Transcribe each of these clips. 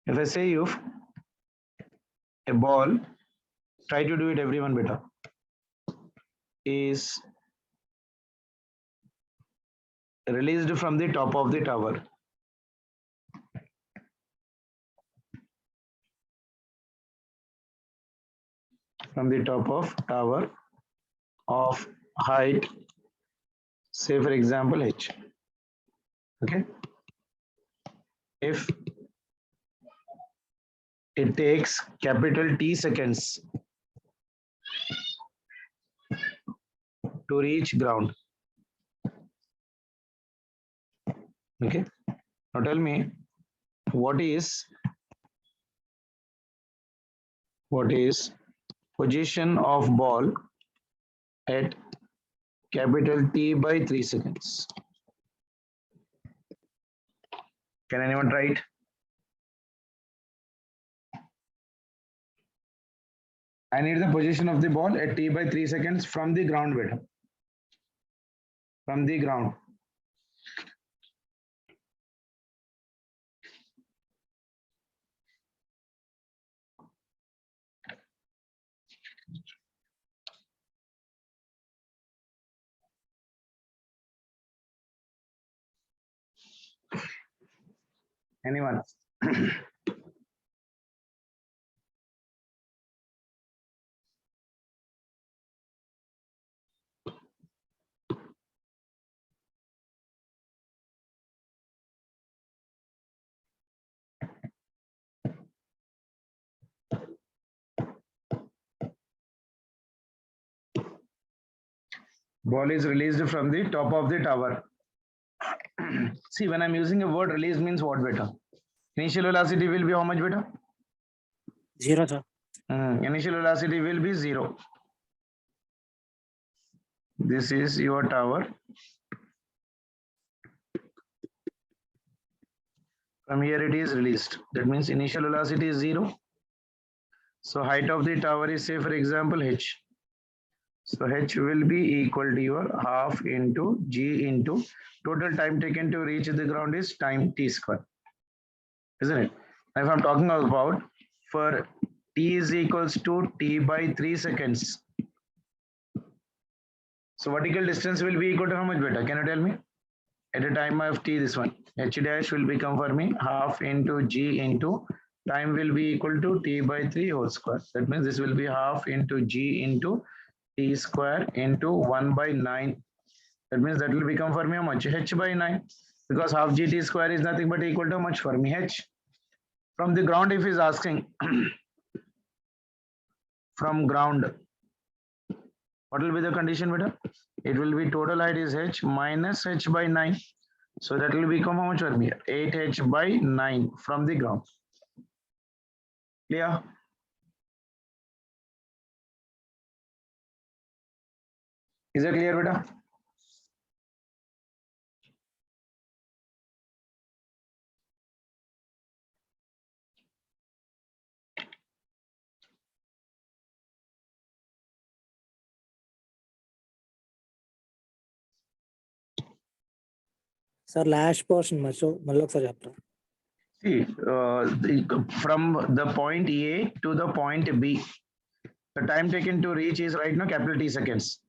If I say you a ball, try to do it everyone better, is released from the top of the tower. From the top of tower of height, say for example h. Okay. If it takes capital T seconds to reach ground. Okay. Now tell me what is position of ball at capital T by 3 seconds. Can anyone try it? I need the position of the ball at T by 3 seconds from the ground beta. From the ground. Anyone? Ball is released from the top of the tower. See, when I'm using a word release means what beta? Initial velocity will be how much beta? 0, sir. Initial velocity will be 0. This is your tower. From here it is released. That means initial velocity is 0. So height of the tower is, say for example, h. So h will be equal to your half into g into total time taken to reach the ground is time t square. Isn't it? Now if I'm talking about for t is equals to t by 3 seconds. So vertical distance will be equal to how much beta? Can you tell me? At a time of t, this one. H dash will become for me half into g into time will be equal to t by 3 whole square. That means this will be half into g into t square into 1 by 9. That means that will become for me how much? H by 9. Because half gt square is nothing but equal to how much for me? H. From the ground, if he's asking from ground, what will be the condition, beta? It will be total height is h minus h by 9. So that will become how much for me? 8h by 9 from the ground. Clear? Is it clear, beta? Sir, last portion, so Malok sir chapter. See, from the point A to the point B, the time taken to reach is right now capital T seconds.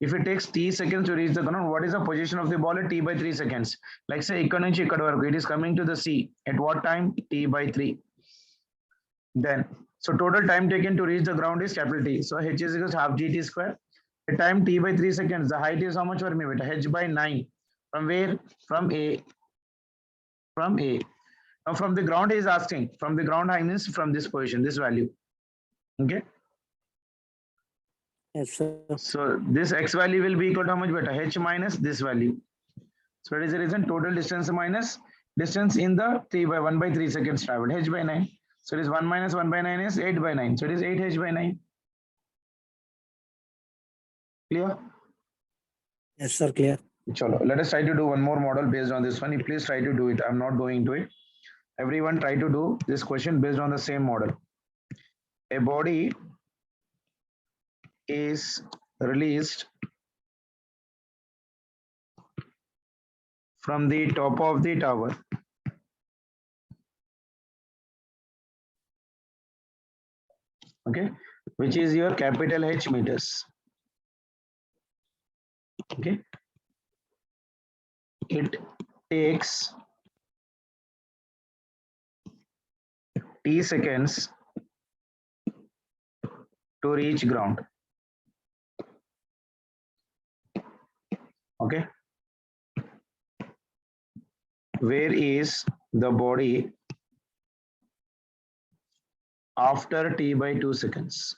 If it takes t seconds to reach the ground, what is the position of the ball at t by 3 seconds? Like say, it is coming to the C. At what time? T by 3. Then, so total time taken to reach the ground is capital T. So h is equals to half gt square. At time t by 3 seconds, the height is how much for me? H by 9. From where? From A. From A. Now from the ground he is asking. From the ground I means from this position, this value. Okay. Yes, sir. So this x value will be equal to how much beta? H minus this value. So that is the reason total distance minus distance in the 3 by 1 by 3 seconds traveled, h by 9. So it is 1 minus 1 by 9 is 8 by 9. So it is 8h by 9. Clear? Yes, sir, clear. Chalo, let us try to do one more model based on this one. You please try to do it. I'm not going to it. Everyone try to do this question based on the same model. A body is released from the top of the tower okay, which is your capital H meters. Okay, it takes t seconds to reach ground. Okay, where is the body after t by 2 seconds?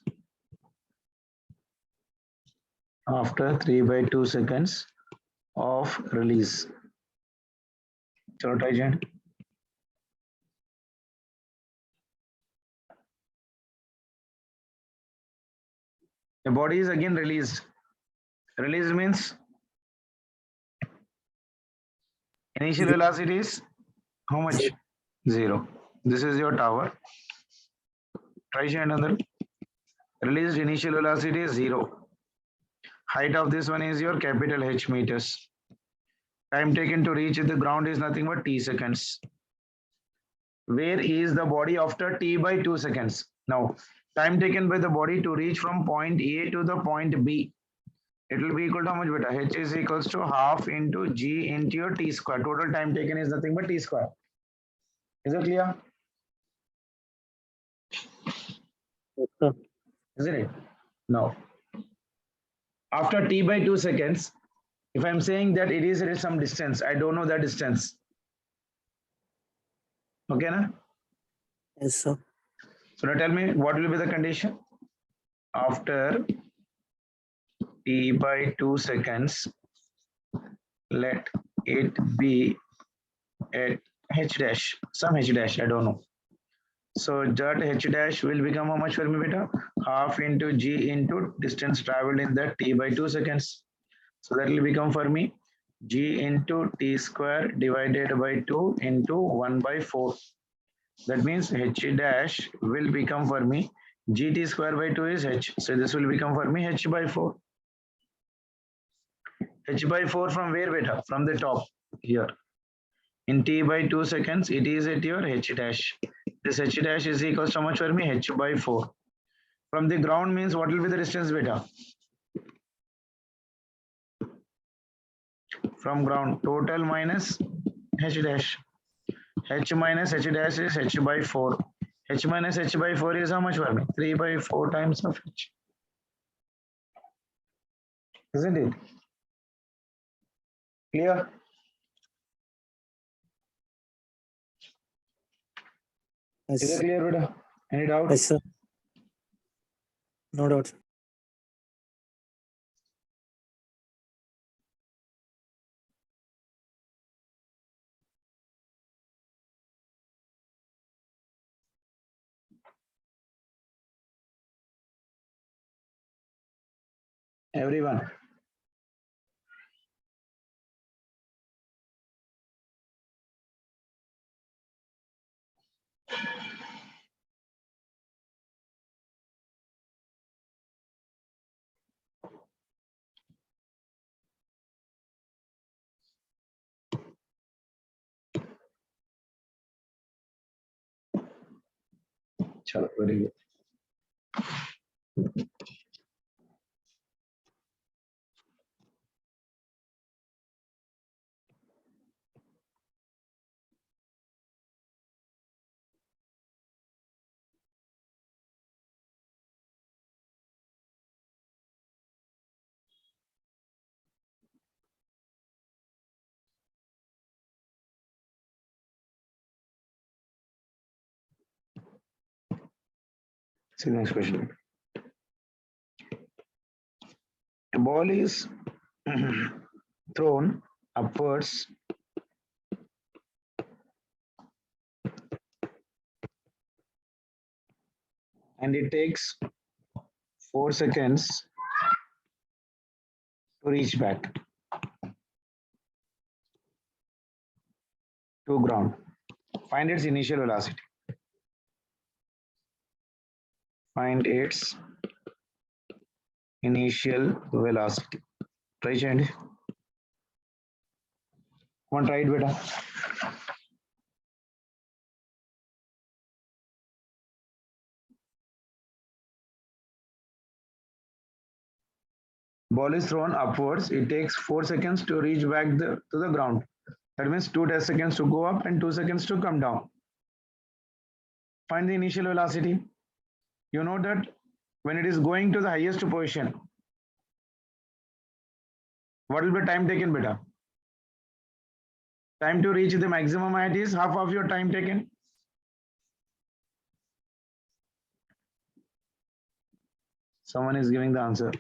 After 3 by 2 seconds of release. So try Jen. The body is again released. Release means initial velocity is how much? 0. This is your tower. Try another. Released initial velocity is 0. Height of this one is your capital H meters. Time taken to reach the ground is nothing but t seconds. Where is the body after t by 2 seconds? Now, time taken by the body to reach from point A to the point B. It will be equal to how much beta? H is equals to half into G into your t square. Total time taken is nothing but t square. Is it clear? Yes, sir. Isn't it? No. After t by 2 seconds, if I'm saying that it is at some distance, I don't know that distance. Okay, na? Yes, sir. So now tell me what will be the condition? After t by 2 seconds, let it be at h dash, some h dash, I don't know. So that h dash will become how much for me beta? Half into g into distance traveled in that t by 2 seconds. So that will become for me g into t square divided by 2 into 1 by 4. That means h dash will become for me gt square by 2 is h. So this will become for me h by 4. H by 4 from where beta? From the top here. In t by 2 seconds, it is at your h dash. This h dash is equals to how much for me? H by 4. From the ground means what will be the distance beta? From ground, total minus h dash. H minus h dash is h by 4. H minus h by 4 is how much for me? 3 by 4 times of h. Isn't it? Clear? Yes. Is it clear, beta? Any doubt? Yes, sir. No doubt. Everyone. Chalo, very good. See the next question. A ball is thrown upwards and it takes 4 seconds to reach back to ground. Find its initial velocity. Find its initial velocity. Try change. Come on, try it, beta. ball is thrown upwards. It takes 4 seconds to reach back to the ground. That means 2 test seconds to go up and 2 seconds to come down. Find the initial velocity. You know that when it is going to the highest position, what will be time taken, beta? Time to reach the maximum height is half of your time taken. Someone is giving the answer.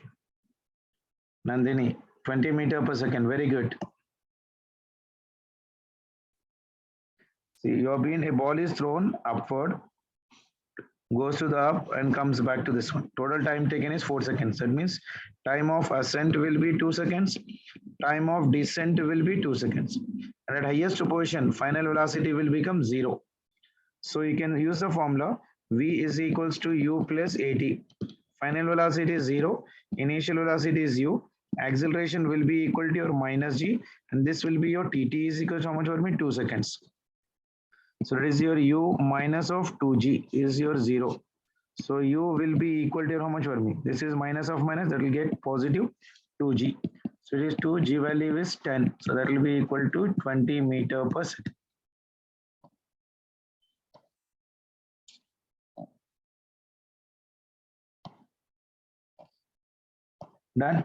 Nandini, 20 meter per second. Very good. See, you have been, a ball is thrown upward, goes to the up and comes back to this one. Total time taken is 4 seconds. That means time of ascent will be 2 seconds. Time of descent will be 2 seconds. And at highest position, final velocity will become 0. So you can use the formula V is equals to U plus AT. Final velocity is 0. Initial velocity is U. Acceleration will be equal to your minus G. And this will be your TT is equal to how much for me? 2 seconds. So that is your U minus of 2G is your 0. So U will be equal to your how much for me? This is minus of minus, that will get positive 2G. So it is 2G value is 10. So that will be equal to 20 meter per second. Done.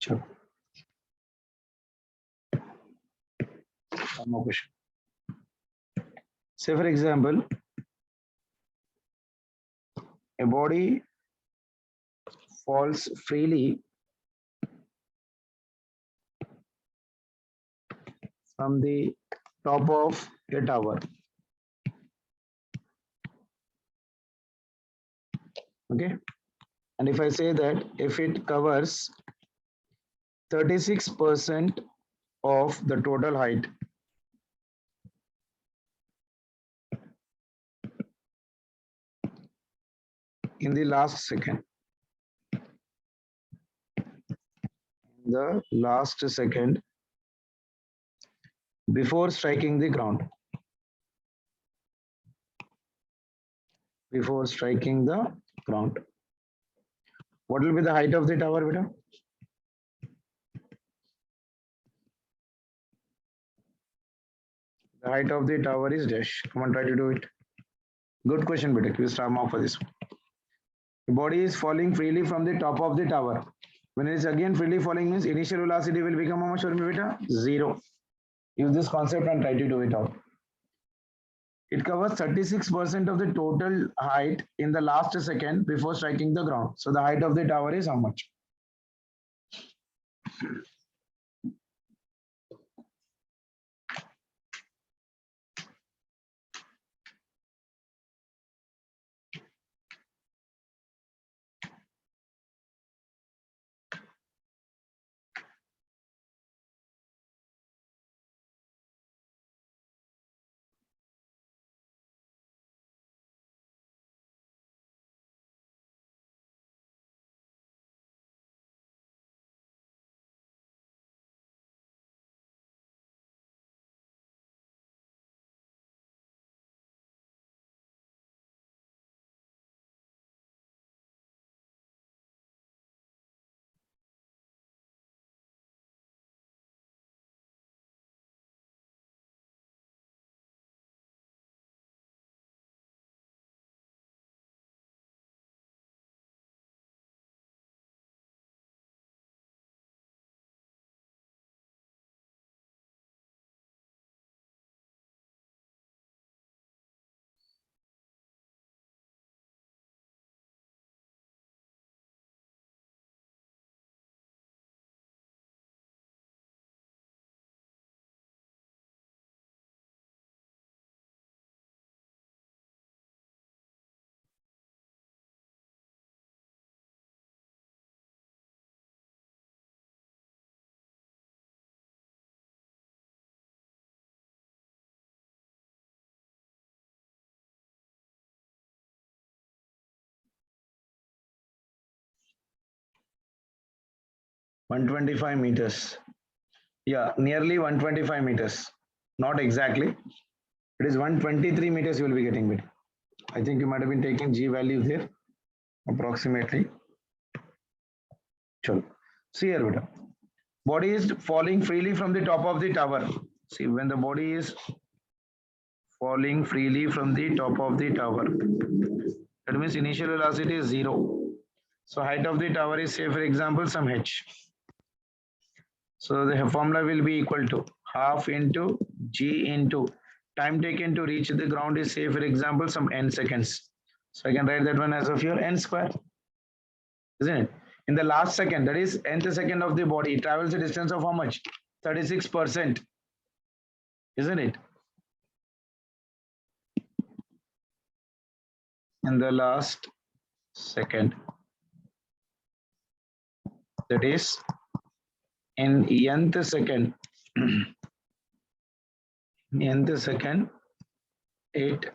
Sure. One more question. Say for example, a body falls freely from the top of a tower. Okay. And if I say that if it covers 36% of the total height, in the last second, before striking the ground, what will be the height of the tower, beta? The height of the tower is dash. Come on, try to do it. Good question, beta. Give star mark for this one. The body is falling freely from the top of the tower. When it is again freely falling means initial velocity will become how much for me, beta? 0. Use this concept and try to do it out. It covers 36% of the total height in the last second before striking the ground. So the height of the tower is how much? 125 meters. Yeah, nearly 125 meters. Not exactly. It is 123 meters you will be getting it. I think you might have been taking G value there, approximately. Chalo. See here, beta. Body is falling freely from the top of the tower. See, when the body is falling freely from the top of the tower, that means initial velocity is 0. So height of the tower is, say for example, some h. So the formula will be equal to half into g into time taken to reach the ground is, say for example, some n seconds. So I can write that one as of your n square, isn't it? In the last second, that is nth second of the body, it travels a distance of how much? 36%, isn't it? In the last second, that is in nth second, nth second, it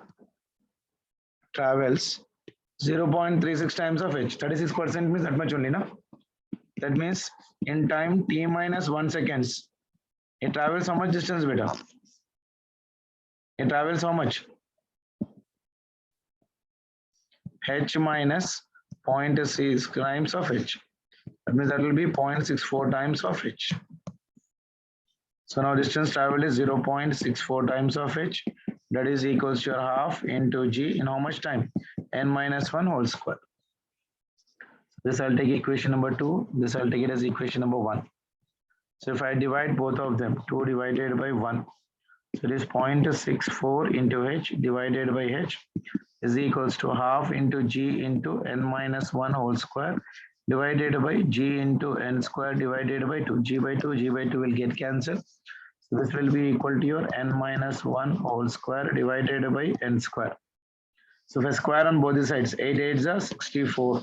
travels 0.36 times of h. 36% means that much only, no? That means in time t minus 1 seconds, it travels how much distance, beta? It travels how much? H minus 0.6 times of h. That means that will be 0.64 times of h. So now distance traveled is 0.64 times of h. That is equals to your half into g in how much time? N minus 1 whole square. This I'll take equation number 2. This I'll take it as equation number 1. So if I divide both of them, 2 divided by 1. So it is 0.64 into h divided by h is equals to half into g into n minus 1 whole square divided by g into n square divided by 2. G by 2 will get cancelled. So this will be equal to your n minus 1 whole square divided by n square. So if I square on both the sides, 8 8s are 64.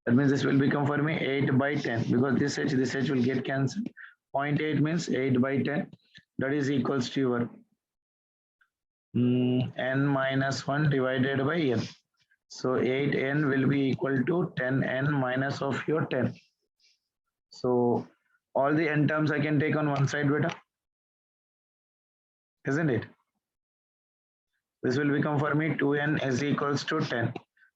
That means this will become for me 8 by 10 because this h will get cancelled. 0.8 means 8 by 10. That is equals to your n minus 1 divided by n. So 8n will be equal to 10n minus of your 10. So all the n terms I can take on one side, beta. Isn't it? This will become for me 2n is equals to 10.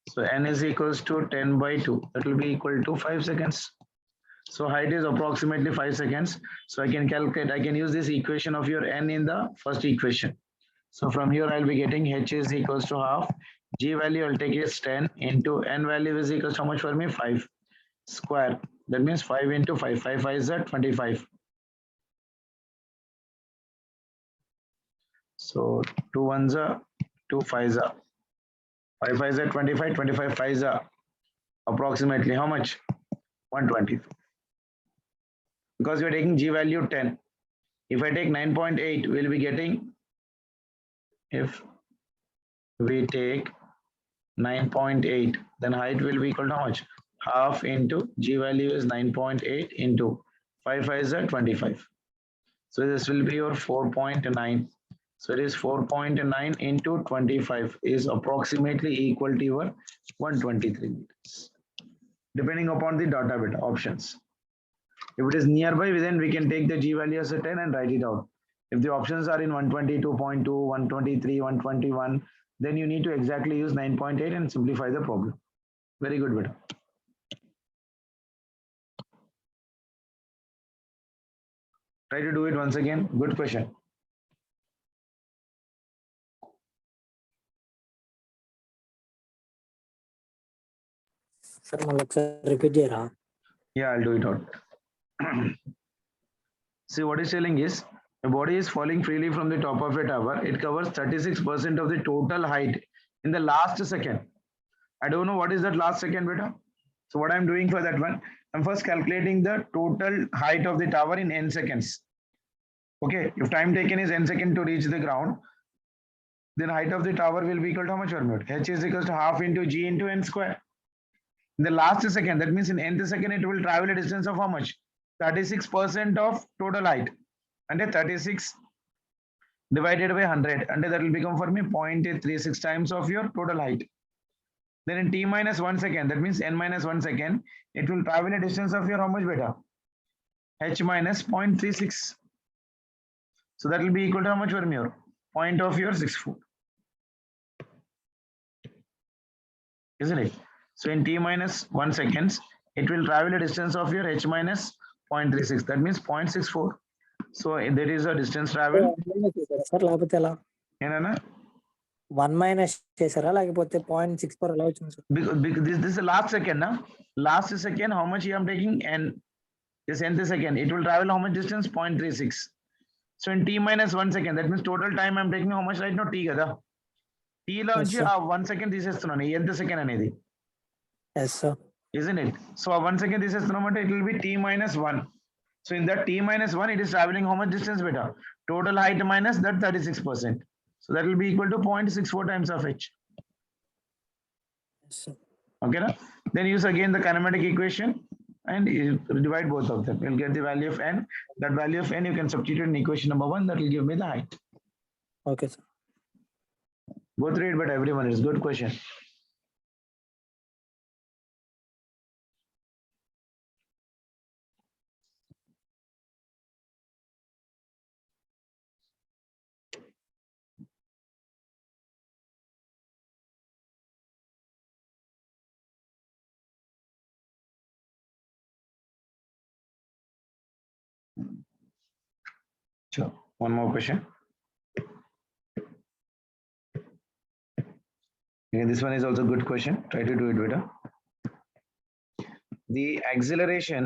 So n is equals to 10 by 2. That will be equal to 5 seconds. So height is approximately 5 seconds. So I can calculate, I can use this equation of your n in the first equation. So from here I'll be getting h is equals to half. G value I'll take is 10 into n value is equals to how much for me? 5 square. That means 5 into 5. 5 5 is 25. So 2 1s are 2 5s are 5 5s are 25. 25 5s are approximately how much? 120. Because we're taking G value 10. If I take 9.8, we'll be getting, if we take 9.8, then height will be equal to how much? Half into G value is 9.8 into 5 5 is 25. So this will be your 4.9. So it is 4.9 into 25 is approximately equal to your 123 meters. Depending upon the data bit options. If it is nearby, then we can take the G value as a 10 and write it out. If the options are in 122.2, 123, 121, then you need to exactly use 9.8 and simplify the problem. Very good, beta. Try to do it once again. Good question. Sir, repeat it. Yeah, I'll do it out. See, what it's telling is, a body is falling freely from the top of a tower. It covers 36% of the total height in the last second. I don't know what is that last second, beta. So what I'm doing for that one, I'm first calculating the total height of the tower in n seconds. Okay, if time taken is n second to reach the ground, then height of the tower will be equal to how much, Vermute? H is equals to half into g into n square. In the last second, that means in nth second, it will travel a distance of how much? 36% of total height. And 36 divided by 100. And that will become for me 0.36 times of your total height. Then in t minus 1 second, that means n minus 1 second, it will travel a distance of your how much, beta? h minus 0.36. So that will be equal to how much for me? Point of your 64. Isn't it? So in t minus 1 seconds, it will travel a distance of your h minus 0.36. That means 0.64. So there is a distance travel. Sir లేకపోతే ఎలా ಏನಣ್ಣ? 1 minus చేశారా లేకపోతే 0.64 ఎలా వచ్చింది sir Because this is the last second, na? Last second, how much I am taking? And this nth second, it will travel how much distance? 0.36. So in t minus 1 second, that means total time I am taking how much right now? T kada. T లో నుంచి sir. ఆ 1 second తీసేస్తున్నాను ఎంత second అనేది yes sir isn't it? So a 1 second తీసేస్తున్నాం అంటే it will be t minus 1. So in that t minus 1, it is traveling how much distance beta? Total height minus that 36%. So that will be equal to 0.64 times of h. Yes sir Okay, na? Then use again the kinematic equation and you divide both of them. You'll get the value of n. That value of n you can substitute in equation number 1. That will give me the height. Okay sir Go through it, but everyone, it's good question. Sure. One more question. Okay, this one is also a good question. Try to do it better. The acceleration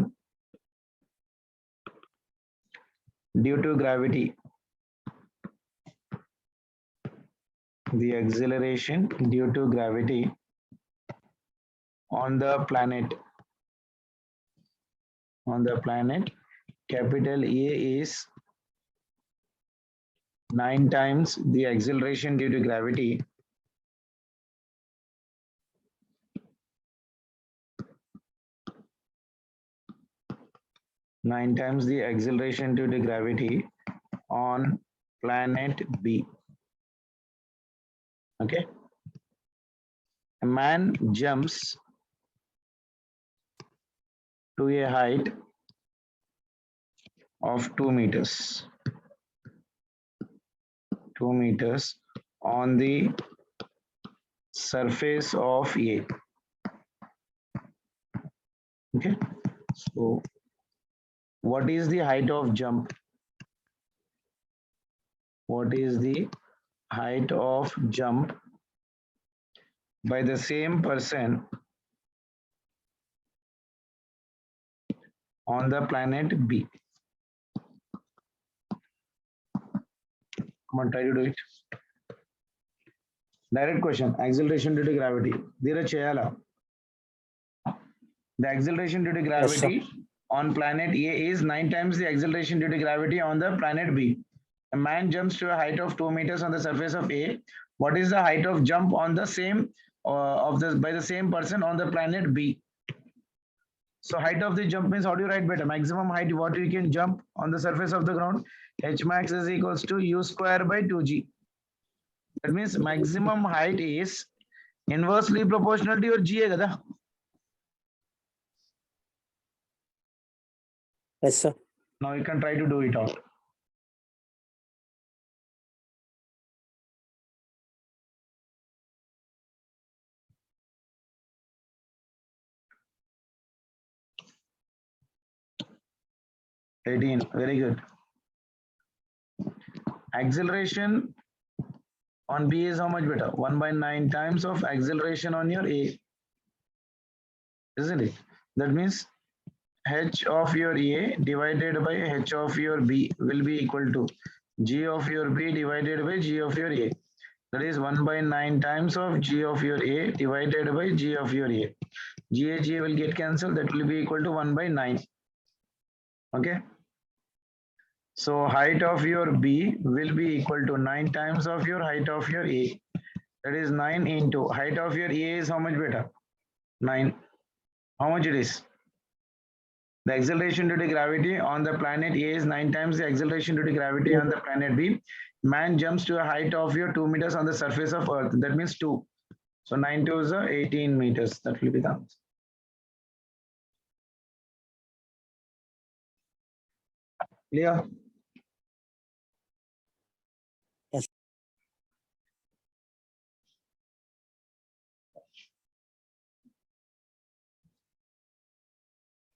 due to gravity. The acceleration due to gravity on the planet. On the planet, capital A is 9 times the acceleration due to gravity nine times the acceleration due to gravity on planet B. Okay. A man jumps to a height of 2 meters. 2 meters on the surface of A. Okay. So what is the height of jump? What is the height of jump by the same person on the planet B? Come on, try to do it. Direct question. Acceleration due to gravity. Dheeraj Chayala. The acceleration due to gravity on planet A is 9 times the acceleration due to gravity on the planet B. A man jumps to a height of 2 meters on the surface of A. What is the height of jump on the same by the same person on the planet B? So height of the jump means how do you write better? Maximum height what you can jump on the surface of the ground. H max is equals to u square by 2g. That means maximum height is inversely proportional to your g. Yes, sir. Now you can try to do it out. Very good. Acceleration on B is how much better? 1/9 times of acceleration on your A. Isn't it? That means h of your A divided by h of your B will be equal to g of your B divided by g of your A. That is 1/9 times of g of your A divided by g of your A. G will get cancelled. That will be equal to 1/9. Okay. So height of your B will be equal to 9 times of your height of your A. That is 9 into height of your A is how much better? 9. How much it is? The acceleration due to gravity on the planet A is 9 times the acceleration due to gravity on the planet B. Man jumps to a height of your 2 meters on the surface of Earth. That means 2. So 9 to is 18 meters. That will be the answer. Clear? Yes.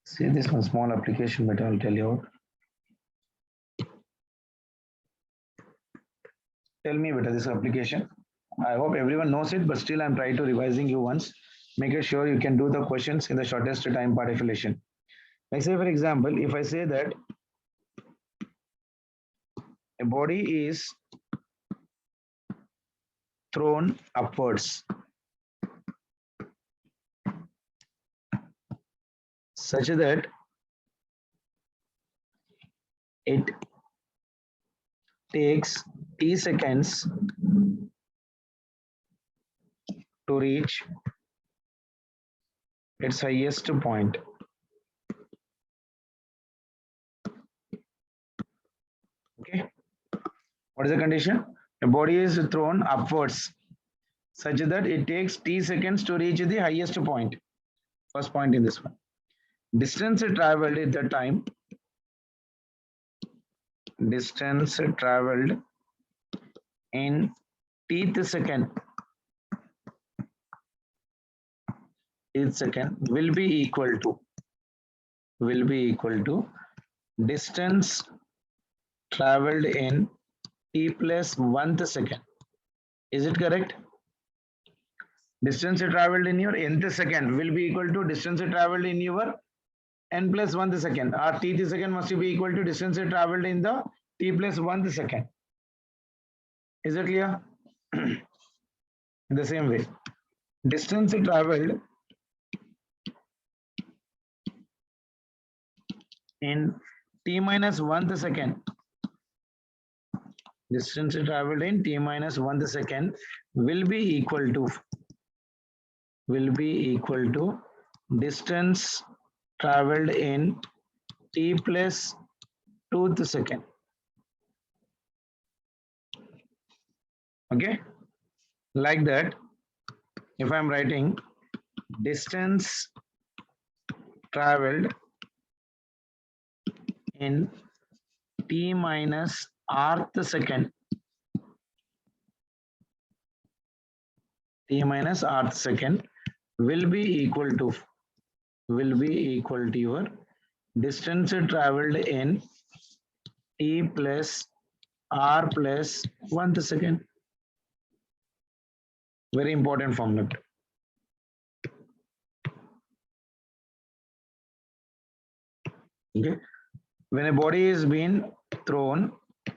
See this one small application, but I'll tell you out. Tell me better this application. I hope everyone knows it, but still I'm trying to revising you once. Make it sure you can do the questions in the shortest time part affiliation. Like say for example, if I say that a body is thrown upwards such that it takes t seconds to reach its highest point. Okay. What is the condition? A body is thrown upwards such that it takes t seconds to reach the highest point. First point in this one. Distance traveled at the time. Distance traveled in tth second. Each second will be equal to distance traveled in t plus 1th second. Is it correct? Distance traveled in your nth second will be equal to distance traveled in your n plus 1th second. Or tth second must be equal to distance traveled in the t plus 1th second. Is it clear? In the same way, distance traveled in t minus 1th second. Distance traveled in t minus 1th second will be equal to distance traveled in t plus 2th second. Okay, like that, if I'm writing distance traveled in t minus rth second, will be equal to your distance traveled in t plus r plus 1th second. Very important formula. Okay, when a body is being thrown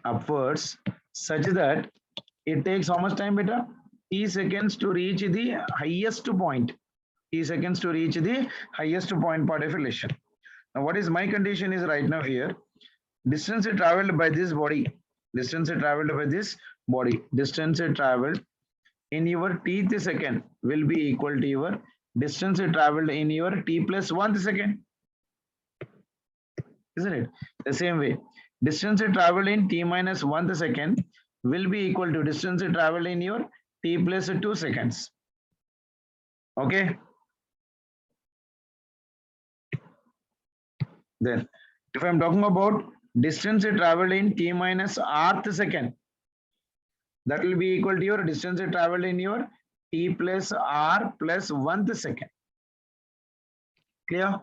upwards such that it takes how much time, beta? T seconds to reach the highest point. T seconds to reach the highest point part of relation. Now, what is my condition is right now here? Distance traveled by this body. Distance traveled in your tth second will be equal to your distance traveled in your t plus 1th second. Isn't it? The same way, distance traveled in t minus 1th second will be equal to distance traveled in your t plus 2 seconds. Okay. Then, if I'm talking about distance traveled in t minus rth second, that will be equal to your distance traveled in your t plus r plus 1th second. Clear?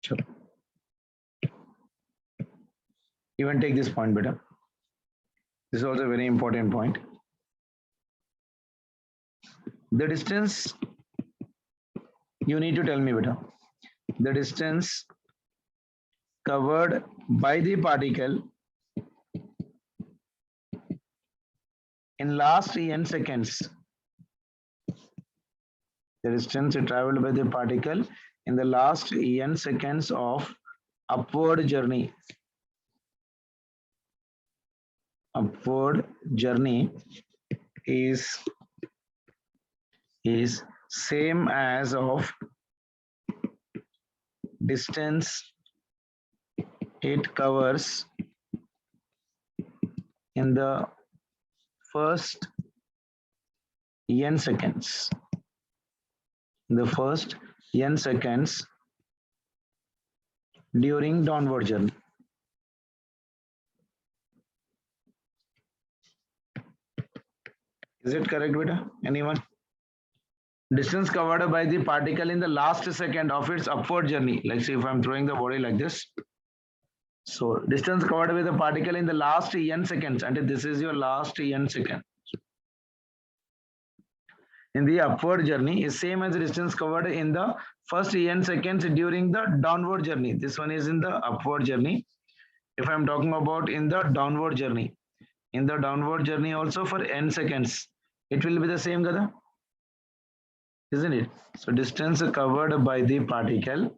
Sure. Even take this point better. This is also a very important point. The distance, you need to tell me better. The distance covered by the particle in last n seconds. The distance traveled by the particle in the last n seconds of upward journey. upward journey is same as of distance it covers in the first n seconds. The first n seconds during downward journey. Is it correct, beta? Anyone? Distance covered by the particle in the last second of its upward journey. Like say if I'm throwing the body like this. So distance covered with the particle in the last n seconds, and this is your last n second. In the upward journey is same as the distance covered in the first n seconds during the downward journey. This one is in the upward journey. If I'm talking about in the downward journey, in the downward journey also for n seconds, it will be the same, Gada, isn't it? So distance covered by the particle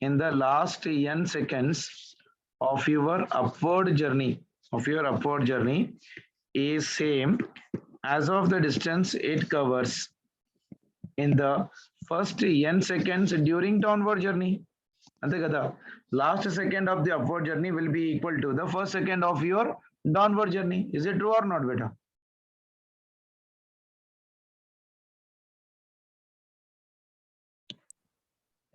in the last n seconds of your upward journey is same as of the distance it covers in the first n seconds during downward journey. Ante kada, last second of the upward journey will be equal to the first second of your downward journey. Is it true or not, beta?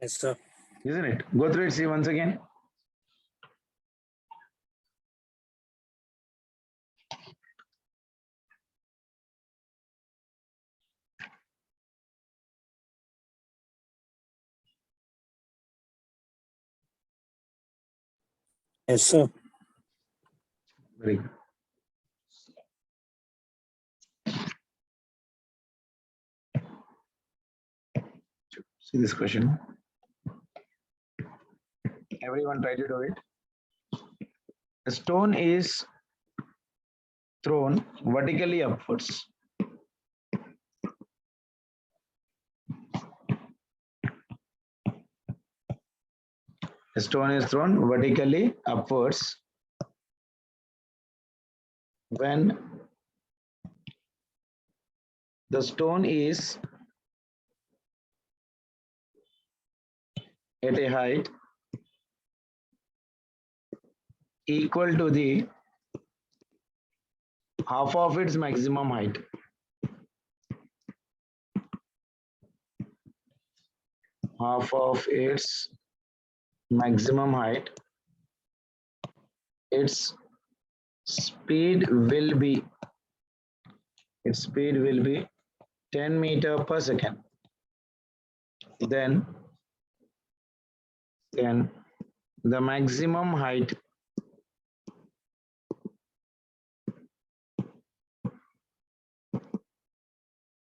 Yes, sir. Isn't it? Go through it, see once again. Yes, sir. Very good. See this question. Everyone try to do it. A stone is thrown vertically upwards. A stone is thrown vertically upwards when the stone is at a height equal to the half of its maximum height. Half of its maximum height. Its speed will be 10 meter per second. Then the maximum height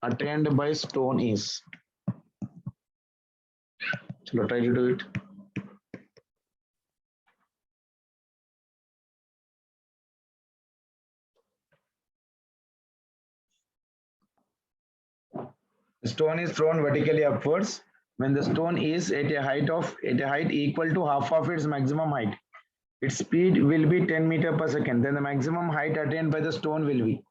attained by stone is. Chalo, try to do it. The stone is thrown vertically upwards when the stone is at a height equal to half of its maximum height. Its speed will be 10 meter per second. Then the maximum height attained by the stone will be.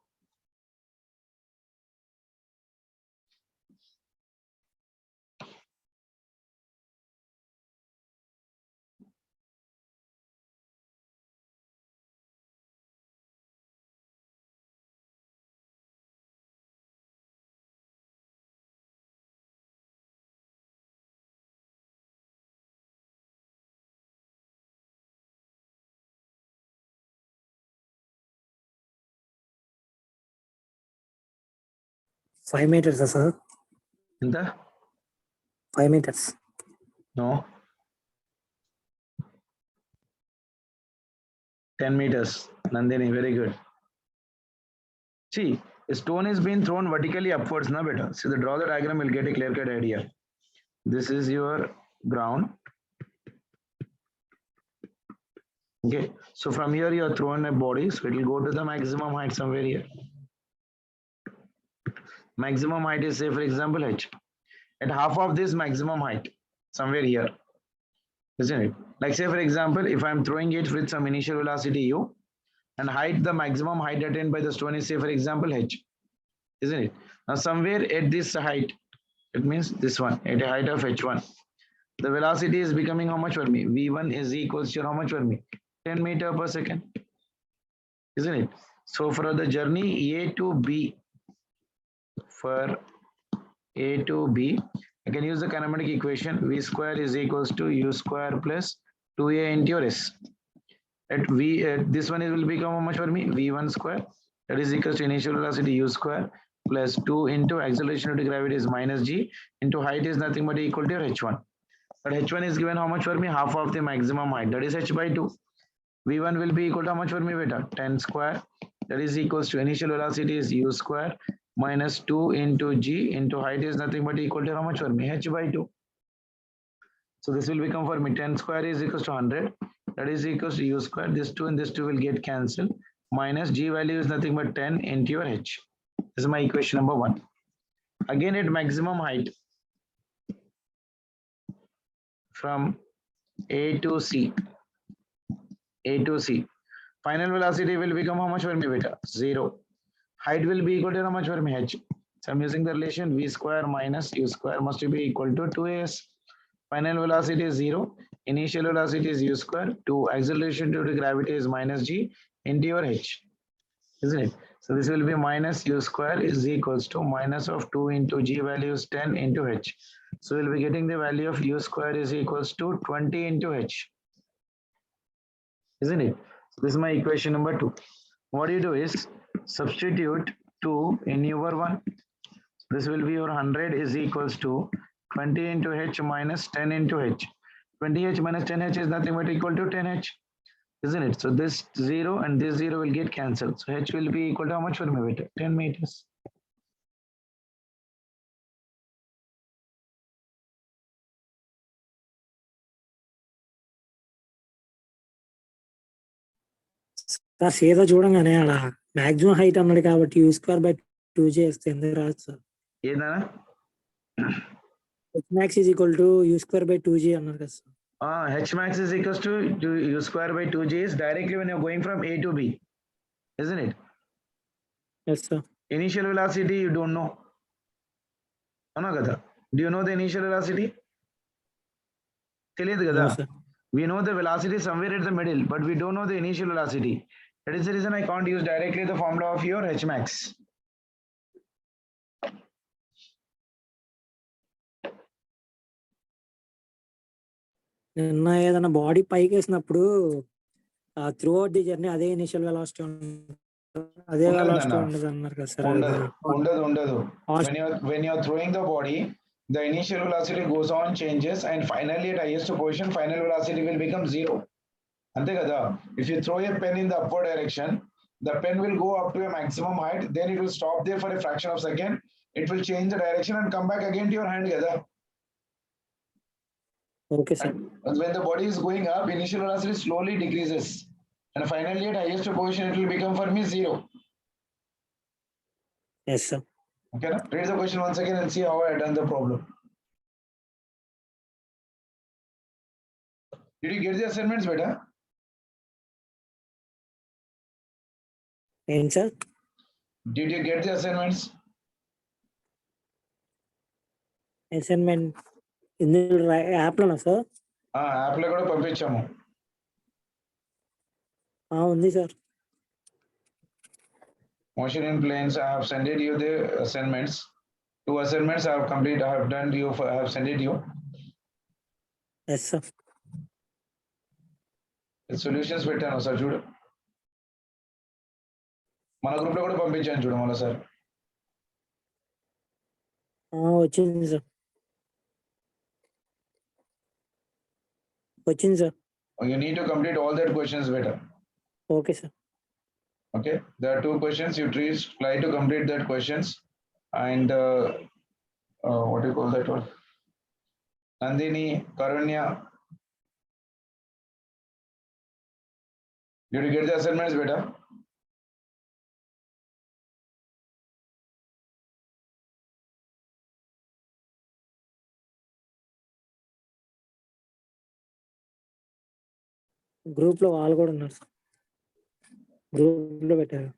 Five meters, sir. In the 5 meters. no 10 meters. Nandini, very good. See, a stone is being thrown vertically upwards, na beta. See, draw the diagram, will get a clear-cut idea. This is your ground. Okay, so from here you are thrown a body, so it will go to the maximum height somewhere here. Maximum height is, say for example, h. At half of this maximum height, somewhere here, isn't it? Like say for example, if I am throwing it with some initial velocity u, and height, the maximum height attained by the stone is, say, for example, h, isn't it? Now, somewhere at this height, it means this one, at a height of h1, the velocity is becoming how much for me? V1 is equals to how much for me? 10 meter per second, isn't it? So for the journey A to B, for A to B, I can use the kinematic equation V square is equals to U square plus 2A into your S. At V, this one will become how much for me? V1 square, that is equals to initial velocity U square plus 2 into acceleration due to gravity is minus G into height is nothing but equal to your H1. But H1 is given how much for me? Half of the maximum height, that is H by 2. V1 will be equal to how much for me, beta? 10 square, that is equals to initial velocity is U square minus 2 into G into height is nothing but equal to how much for me? H by 2. So this will become for me 10 square is equals to 100, that is equals to U square. This 2 and this 2 will get cancelled. Minus G value is nothing but 10 into your H. This is my equation number 1. Again at maximum height from A to C. A to C. Final velocity will become how much for me, beta? 0. Height will be equal to how much for me? H. So I'm using the relation V square minus U square must be equal to 2as. Final velocity is 0. Initial velocity is U square. 2. Acceleration due to gravity is minus G into your H. Isn't it? So this will be minus U square is equals to minus of 2 into G value is 10 into H. So we'll be getting the value of U square is equals to 20 into H. Isn't it? So this is my equation number 2. What you do is substitute 2 in your 1. This will be your 100 is equals to 20 into H minus 10 into H. 20H minus 10H is nothing but equal to 10H. Isn't it? So this 0 and this 0 will get cancelled. So H will be equal to how much for me, beta? 10 meters. Sir సీదా చూడంగానే అలా maximum height అన్నాడు కాబట్టి you square by 2 చేస్తే ఎందుకు రాదు sir? ఏనా? H max is equal to you square by 2g అన్నారు కదా sir. H max is equals to U square by 2G is directly when you're going from A to B, isn't it? Yes, sir. Initial velocity you don't know. అవునా కదా? Do you know the initial velocity? తెలియదు కదా? No, sir. We know the velocity somewhere at the middle, but we don't know the initial velocity. That is the reason I can't use directly the formula of your H max. నిన్న ఏదైనా body పైకి వేసినప్పుడు through out the journey అదే initial velocity అదే velocity ఉండదు అన్నారు కదా sir. ఉండదు. When you're throwing the body, the initial velocity goes on, changes, and finally at highest position, final velocity will become 0. Ante kada? If you throw a pen in the upward direction, the pen will go up to a maximum height, then it will stop there for a fraction of a second. It will change the direction and come back again to your hand kada? Okay, sir. And when the body is going up, initial velocity slowly decreases. And finally at highest position, it will become for me 0. Yes, sir. Okay, read the question once again and see how I have done the problem. Did you get the assignments, beta? Sir? Did you get the assignments? Assignment ఇందులో app లోనా sir? App లో కూడా పంపించాము. ఉంది sir. Motion in planes, I have sent you the assignments. 2 assignments I have complete. I have done you. I have sent it you. Yes, sir. The solutions పెట్టాను sir చూడు. మన group లో కూడా పంపించాను చూడు మళ్ళీ సార్. వచ్చింది సార్. వచ్చింది sir. You need to complete all that questions better. Okay, sir. Okay, there are 2 questions. You try to complete that questions and what do you call that one? Nandini, Karunya. Did you get the assignments beta? Group లో వాళ్ళు కూడా ఉన్నారు sir. Group లో పెట్టారు.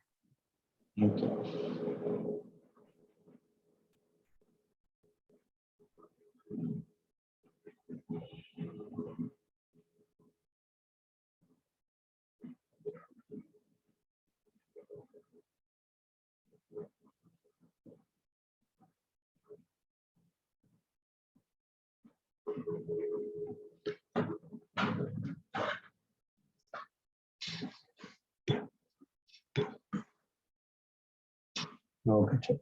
Okay. Okay.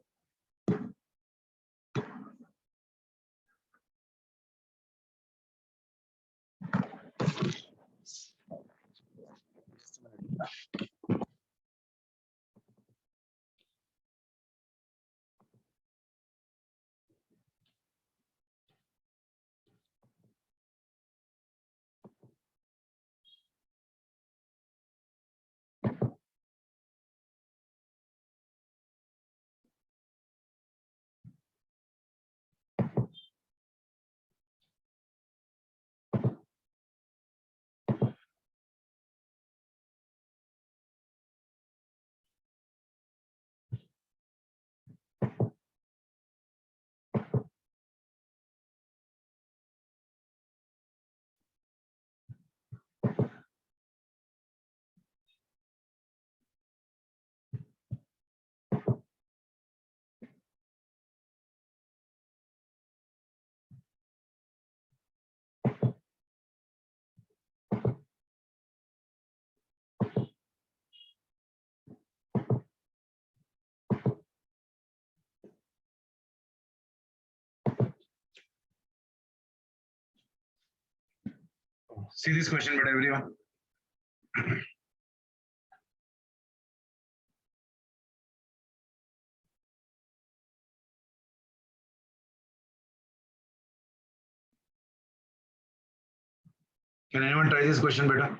See this question, but everyone. Can anyone try this question better?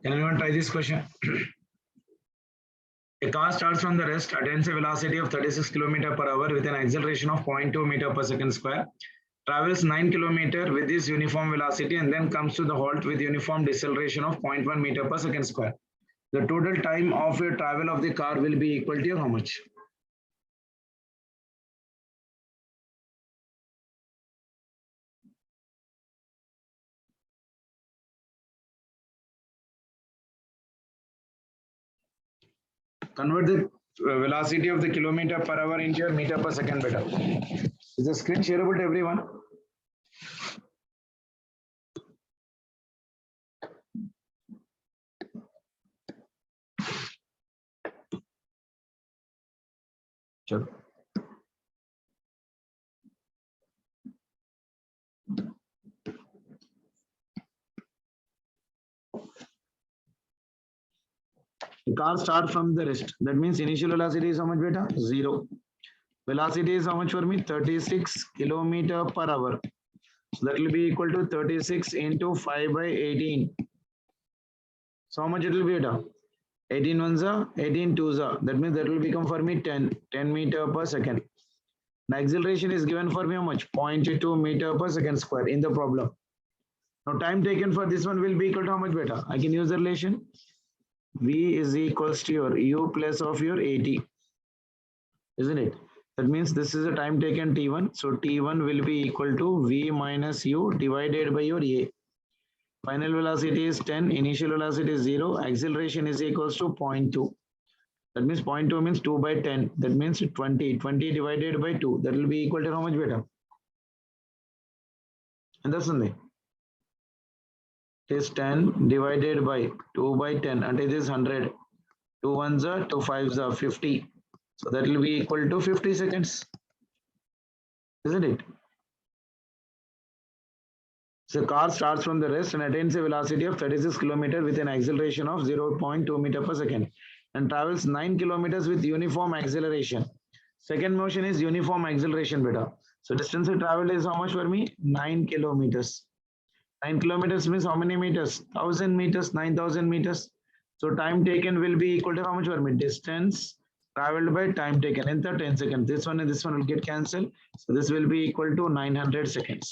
Can anyone try this question? A car starts from the rest, attains a velocity of 36 km per hour with an acceleration of 0.2 meter per second square, travels 9 km with this uniform velocity and then comes to the halt with uniform deceleration of 0.1 meter per second square. The total time of your travel of the car will be equal to how much? Convert the velocity of the kilometer per hour into your meter per second better. Is the screen shareable to everyone? Sure. The car starts from the rest. That means initial velocity is how much beta? 0. Velocity is how much for me? 36 kilometer per hour. So that will be equal to 36 into 5 by 18. So how much it will be beta? 18 ones are 18 twos are. That means that will become for me 10 meter per second. The acceleration is given for me how much? 0.2 meter per second square in the problem. Now time taken for this one will be equal to how much beta? I can use the relation. V is equals to your U plus of your AT. Isn't it? That means this is a time taken T1. So T1 will be equal to V minus U divided by your A. Final velocity is 10, initial velocity is 0, acceleration is equals to 0.2. That means 0.2 means 2 by 10. That means 20. 20 divided by 2. That will be equal to how much beta? And that's something. It is 10 divided by 2 by 10 and it is 100. 2 ones are 2 fives are 50. So that will be equal to 50 seconds. Isn't it? So car starts from the rest and attains a velocity of 36 km with an acceleration of 0.2 meter per second and travels 9 kilometers with uniform acceleration. Second motion is uniform acceleration beta. So distance traveled is how much for me? 9 kilometers. 9 kilometers means how many meters? 1000 meters, 9000 meters. So time taken will be equal to how much for me? Distance traveled by time taken in the 10 seconds. This one and this one will get cancelled. So this will be equal to 900 seconds.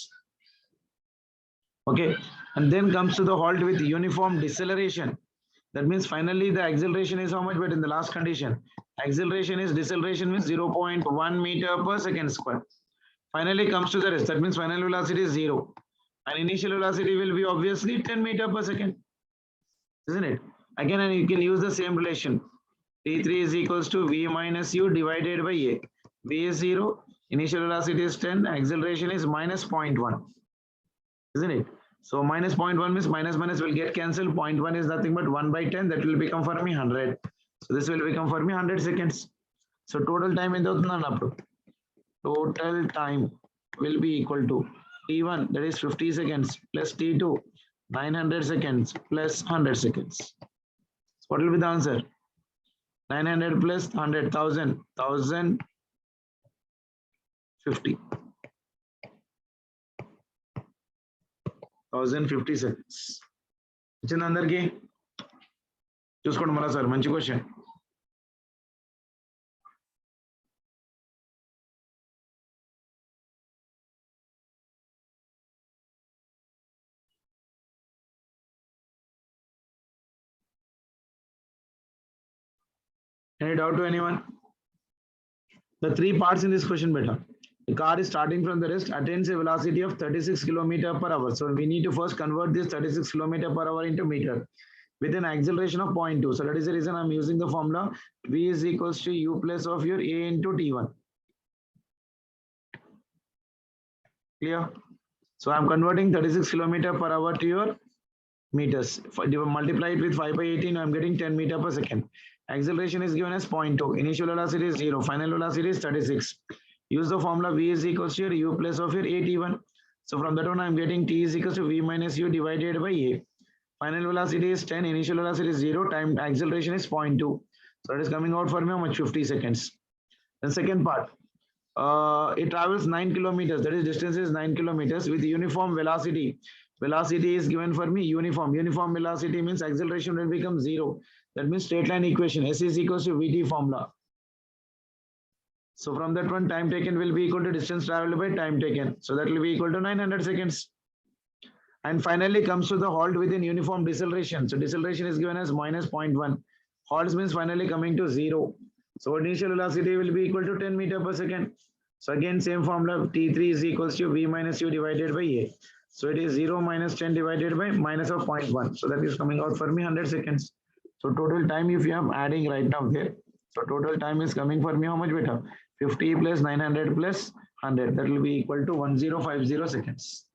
Okay, and then comes to the halt with uniform deceleration. That means finally the acceleration is how much, but in the last condition, acceleration is deceleration means 0.1 meter per second square. Finally comes to the rest. That means final velocity is 0. And initial velocity will be obviously 10 meter per second. Isn't it? Again, and you can use the same relation. T3 is equals to V minus U divided by A. V is 0. Initial velocity is 10. Acceleration is minus 0.1. Isn't it? So minus 0.1 means minus minus will get cancelled. 0.1 is nothing but 1 by 10. That will become for me 100. So this will become for me 100 seconds. So total time in the total time will be equal to T1, that is 50 seconds, plus T2, 900 seconds, plus 100 seconds. So what will be the answer? 900 plus 100, 1000, 1050. 1050 seconds. వచ్చింది అందరికి చూసుకోండి మళ్ళా sir మంచి question. Any doubt to anyone? The three parts in this question beta. The car is starting from the rest, attains a velocity of 36 km per hour. So we need to first convert this 36 km per hour into meter with an acceleration of 0.2. So that is the reason I'm using the formula V is equals to U plus of your A into T1. Clear? So I'm converting 36 km per hour to your meters. If I multiply it with 5 by 18, I'm getting 10 meter per second. Acceleration is given as 0.2. Initial velocity is 0. Final velocity is 36. Use the formula V is equals to your U plus of your AT1. So from that one, I'm getting T is equals to V minus U divided by A. Final velocity is 10. Initial velocity is 0. Time acceleration is 0.2. So it is coming out for me how much? 50 seconds. Then second part. It travels 9 kilometers. That is distance is 9 kilometers with uniform velocity. Velocity is given for me uniform. Uniform velocity means acceleration will become 0. That means straight line equation. S is equals to VT formula. So from that one, time taken will be equal to distance traveled by time taken. So that will be equal to 900 seconds. And finally comes to the halt within uniform deceleration. So deceleration is given as minus 0.1. Halt means finally coming to 0. So initial velocity will be equal to 10 meter per second. So again, same formula, T3 is equals to V minus U divided by A. So it is 0 minus 10 divided by minus of 0.1. So that is coming out for me 100 seconds. So total time, if you are adding right now there, so total time is coming for me how much better? 50 plus 900 plus 100. That will be equal to 1050 seconds.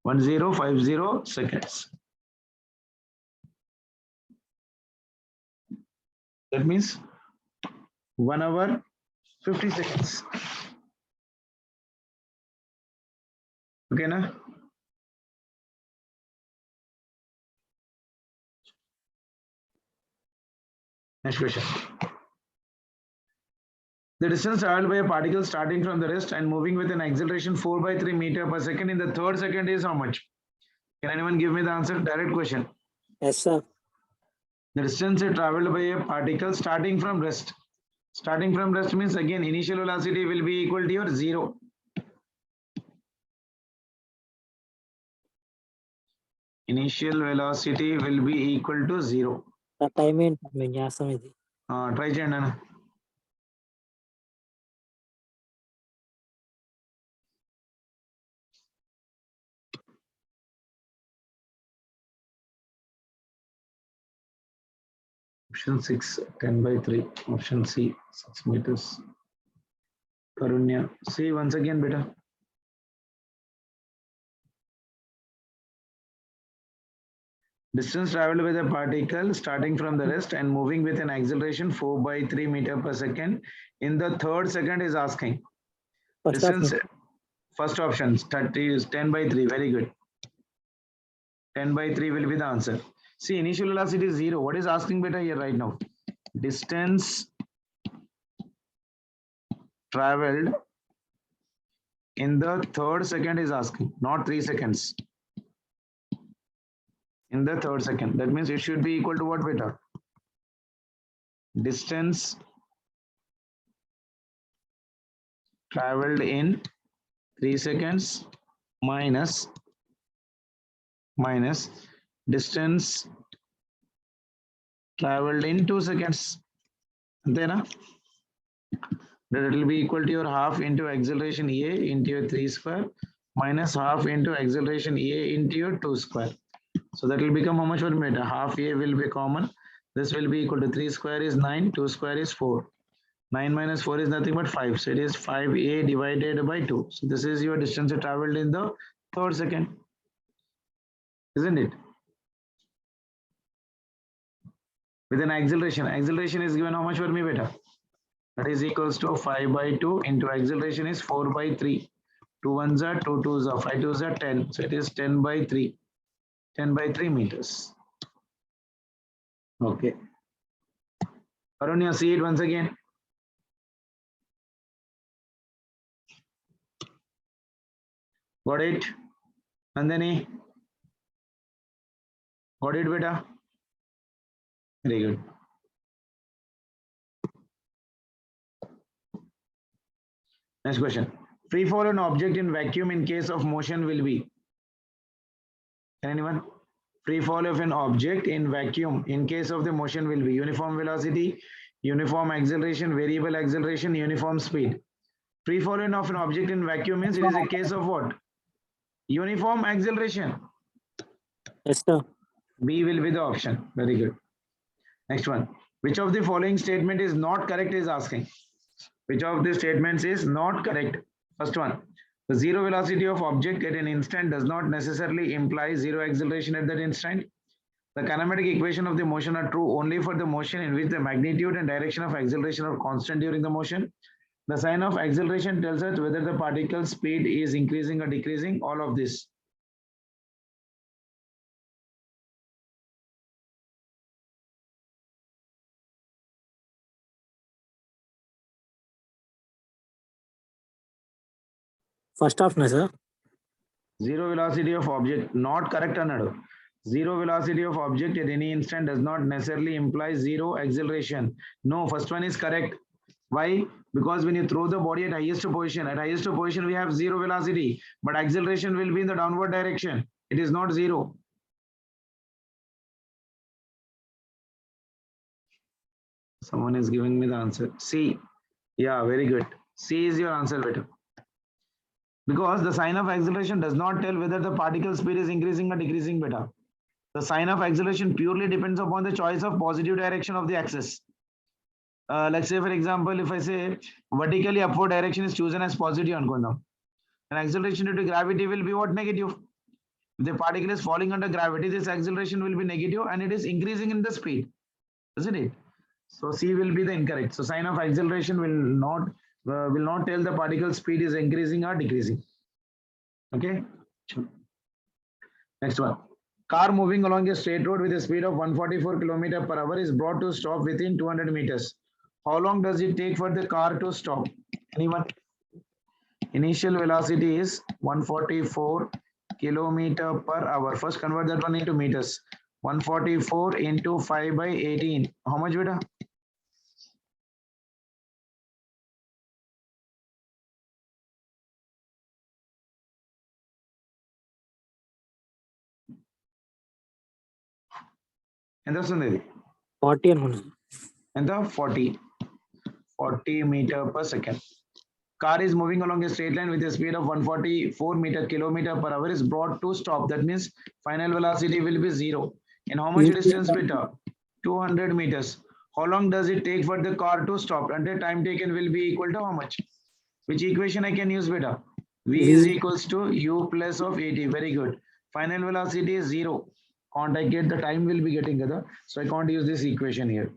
1050 seconds. That means 1 hour 50 seconds. Okay, na? Next question. The distance traveled by a particle starting from the rest and moving with an acceleration 4 by 3 meter per second in the third second is how much? Can anyone give me the answer? Direct question. Yes, sir. The distance traveled by a particle starting from rest. Starting from rest means again initial velocity will be equal to your 0. Initial velocity will be equal to 0. Time ఏంటి మేము చేస్తాం ఇది. Try చేయండి అన్న. Option 6, 10 by 3. Option C, 6 meters. Karunya. See once again, beta. Distance traveled by the particle starting from the rest and moving with an acceleration 4 by 3 meter per second in the third second is asking. Distance, first option, 10 by 3. Very good. 10 by 3 will be the answer. See, initial velocity is 0. What is asking beta here right now? Distance traveled in the third second is asking, not 3 seconds. In the third second. That means it should be equal to what beta? Distance traveled in 3 seconds minus distance traveled in 2 seconds. Then that it will be equal to your half into acceleration A into your 3 square minus half into acceleration A into your 2 square. So that will become how much per meter? Half A will be common. This will be equal to 3 square is 9, 2 square is 4. 9 minus 4 is nothing but 5. So it is 5A divided by 2. So this is your distance traveled in the third second. Isn't it? With an acceleration. Acceleration is given how much for me beta? That is equals to 5 by 2 into acceleration is 4 by 3. 2 ones are 2 twos are 5 twos are 10. So it is 10 by 3. 10 by 3 meters. Okay. Arunya, see it once again. Got it? Nandini? Got it, beta? Very good. Next question. Free fall an object in vacuum in case of motion will be. Anyone? Free fall of an object in vacuum in case of the motion will be uniform velocity, uniform acceleration, variable acceleration, uniform speed. Free falling of an object in vacuum means it is a case of what? Uniform acceleration. Yes, sir. B will be the option. Very good. Next one. Which of the following statement is not correct is asking. Which of the statements is not correct? First one. The zero velocity of object at an instant does not necessarily imply zero acceleration at that instant. The kinematic equation of the motion are true only for the motion in which the magnitude and direction of acceleration are constant during the motion. The sign of acceleration tells us whether the particle speed is increasing or decreasing, all of this. First half na sir. Zero velocity of object, not correct another. Zero velocity of object at any instant does not necessarily imply zero acceleration. No, first one is correct. Why? Because when you throw the body at highest position we have zero velocity, but acceleration will be in the downward direction. It is not zero. Someone is giving me the answer. C. Yeah, very good. C is your answer better. Because the sign of acceleration does not tell whether the particle speed is increasing or decreasing beta. The sign of acceleration purely depends upon the choice of positive direction of the axis. Let's say, for example, if I say vertically upward direction is chosen as positive, and acceleration due to gravity will be what? Negative. If the particle is falling under gravity, this acceleration will be negative and it is increasing in the speed, isn't it? So C will be the incorrect. So sign of acceleration will not tell the particle speed is increasing or decreasing. Okay. Next one. Car moving along a straight road with a speed of 144 km per hour is brought to stop within 200 meters. How long does it take for the car to stop? Anyone? Initial velocity is 144 km per hour. First convert that one into meters. 144 into 5 by 18. How much beta? ఎంత వస్తుంది 40 అనుకున్నా. ఎంత 40 meter per second. Car is moving along a straight line with a speed of 144 km per hour is brought to stop. That means final velocity will be 0. And how much distance beta? 200 meters. How long does it take for the car to stop? And the time taken will be equal to how much? Which equation I can use beta? V is equals to U plus of 80. Very good. Final velocity is 0. Can't I get the time will be getting other? So I can't use this equation here.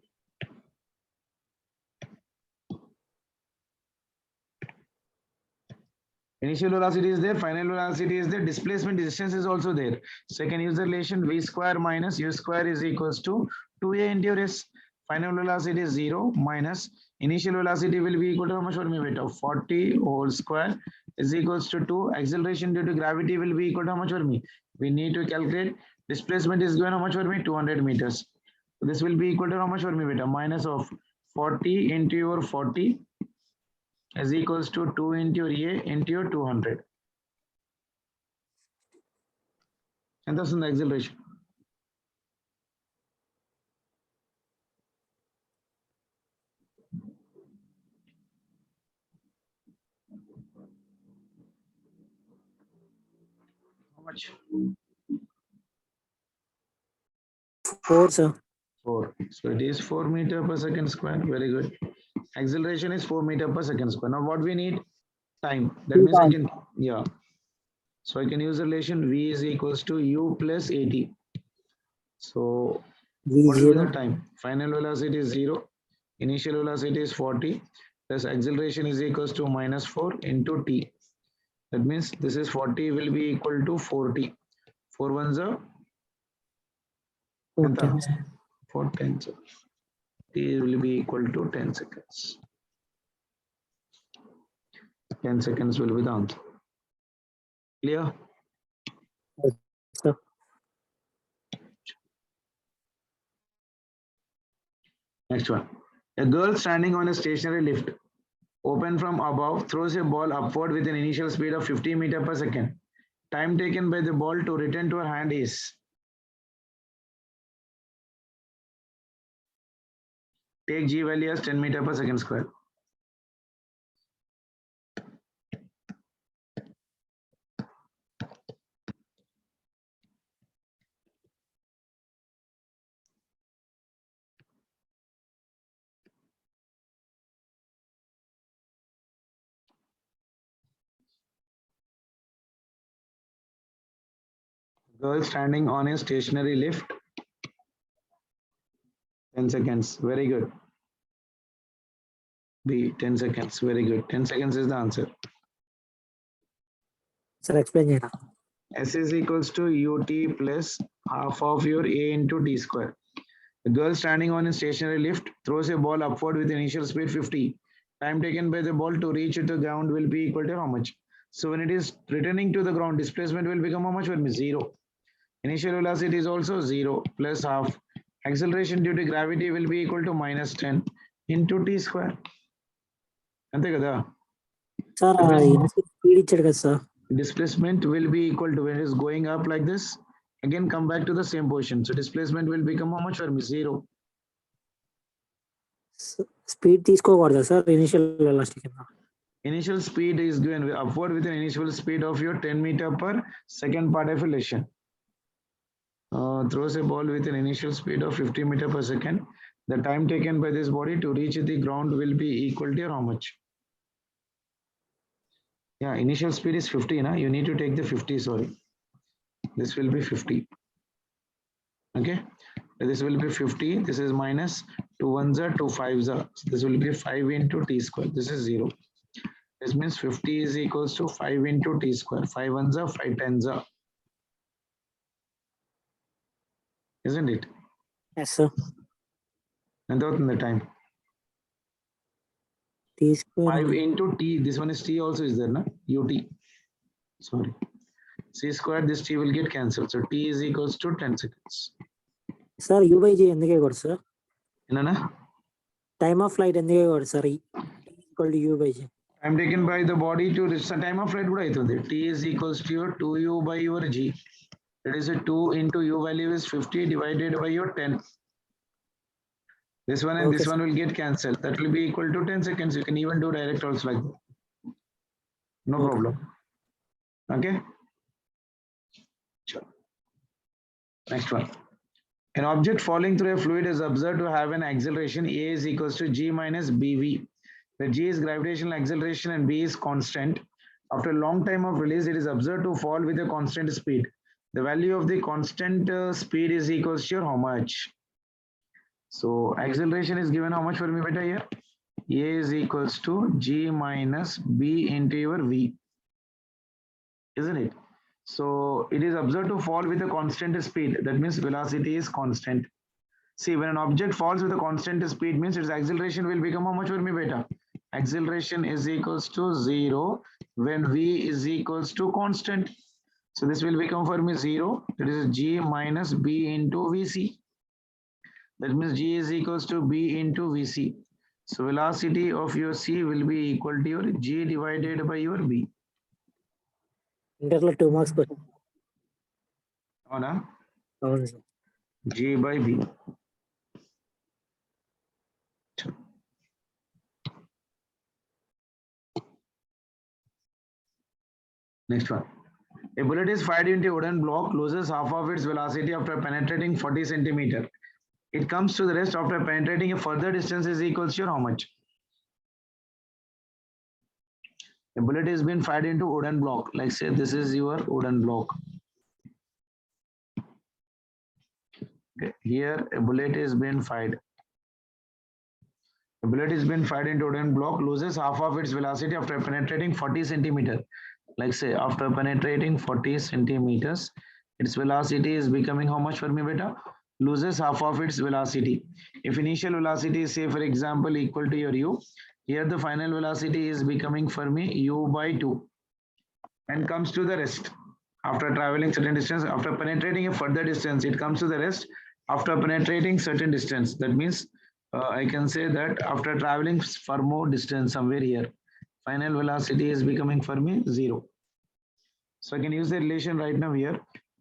Initial velocity is there, final velocity is there, displacement distance is also there. So I can use the relation v square minus u square is equals to 2a into s. Final velocity is 0 minus initial velocity will be equal to how much for me beta? 40 whole square is equals to 2. Acceleration due to gravity will be equal to how much for me? We need to calculate. Displacement is given how much for me? 200 meters. So this will be equal to how much for me beta? Minus of 40 into your 40 is equals to 2 into your A into your 200. And that's in the acceleration. How much? 4, sir. 4. So it is 4 meter per second square. Very good. Acceleration is 4 meter per second square. Now what we need? Time. That means I can, yeah. So I can use the relation V is equals to U plus AT. So what will be the V0. time? Final velocity is 0. Initial velocity is 40 plus acceleration is equals to minus 4 into T. That means this is 40 will be equal to 40. 4 ones are 4 times. 4 tens. T will be equal to 10 seconds. 10 seconds will be the answer. Clear? Yes, sir. Next one. A girl standing on a stationary lift, open from above, throws a ball upward with an initial speed of 50 meters per second. Time taken by the ball to return to her hand is. Take G value as 10 meters per second square. Girl standing on a stationary lift. 10 seconds. Very good. B, 10 seconds. Very good. 10 seconds is the answer. Sir, explain cheyana. S is equals to ut plus half of your A into T square. The girl standing on a stationary lift throws a ball upward with initial speed 50. Time taken by the ball to reach the ground will be equal to how much? So when it is returning to the ground, displacement will become how much for me? 0. Initial velocity is also 0 plus half. Acceleration due to gravity will be equal to minus 10 into T square. అంతే కదా? Sir initial speed ఇచ్చాడు కదా sir. Displacement will be equal to when it is going up like this. Again, come back to the same position. So displacement will become how much for me? 0. Speed తీసుకోకూడదా sir initial velocity కింద? Initial speed is given upward with an initial speed of your 10 meter per second part of a lesson. Throws a ball with an initial speed of 50 meter per second. The time taken by this body to reach the ground will be equal to how much? Yeah, initial speed is 50. Na? You need to take the 50, sorry. This will be 50. Okay. This will be 50. This is minus 2 ones are 2 5s are. So this will be 5 into T square. This is 0. This means 50 is equals to 5 into T square. 5 ones are 5 tens are. Isn't it? Yes, sir. And that's the time. T square. 5 into T. This one is T also is there, na? UT. Sorry. C square, this T will get cancelled. So T is equals to 10 seconds. Sir, U by G ఎందుకే కూడా sir? Enna? Time of flight ఎందుకే కూడా sir? Equal to U by G. Time taken by the body to reach the time of flight kuda aitundi. T is equals to your 2U by your G. That is a 2 into U value is 50 divided by your 10. This one and this one will get cancelled. That will be equal to 10 seconds. You can even do direct also like that. No problem. Okay. Sure. Next one. An object falling through a fluid is observed to have an acceleration A is equals to G minus BV. The G is gravitational acceleration and B is constant. After a long time of release, it is observed to fall with a constant speed. The value of the constant speed is equals to how much? So acceleration is given how much for me beta here? A is equals to G minus B into your V. isn't it? So it is observed to fall with a constant speed. That means velocity is constant. See, when an object falls with a constant speed, means its acceleration will become how much for me, beta? Acceleration is equals to 0 when v is equals to constant. So this will become for me 0. That is g minus b into vc. That means g is equals to b into vc. So velocity of your c will be equal to your g divided by your b. ఇంటర్లో 2 marks question. అవునా? అవును sir. g by b. Next one. A bullet is fired into a wooden block, loses half of its velocity after penetrating 40 centimeter. It comes to the rest after penetrating a further distance is equals to how much? A bullet is being fired into wooden block. Like say this is your wooden block. Okay. Here a bullet is being fired. A bullet is being fired into wooden block, loses half of its velocity after penetrating 40 centimeter. Like say after penetrating 40 centimeters, its velocity is becoming how much for me, beta? Loses half of its velocity. If initial velocity is say for example equal to your u, here the final velocity is becoming for me u by 2 and comes to the rest after traveling certain distance. After penetrating a further distance, it comes to the rest after penetrating certain distance. That means I can say that after traveling for more distance somewhere here, final velocity is becoming for me 0. So I can use the relation right now here.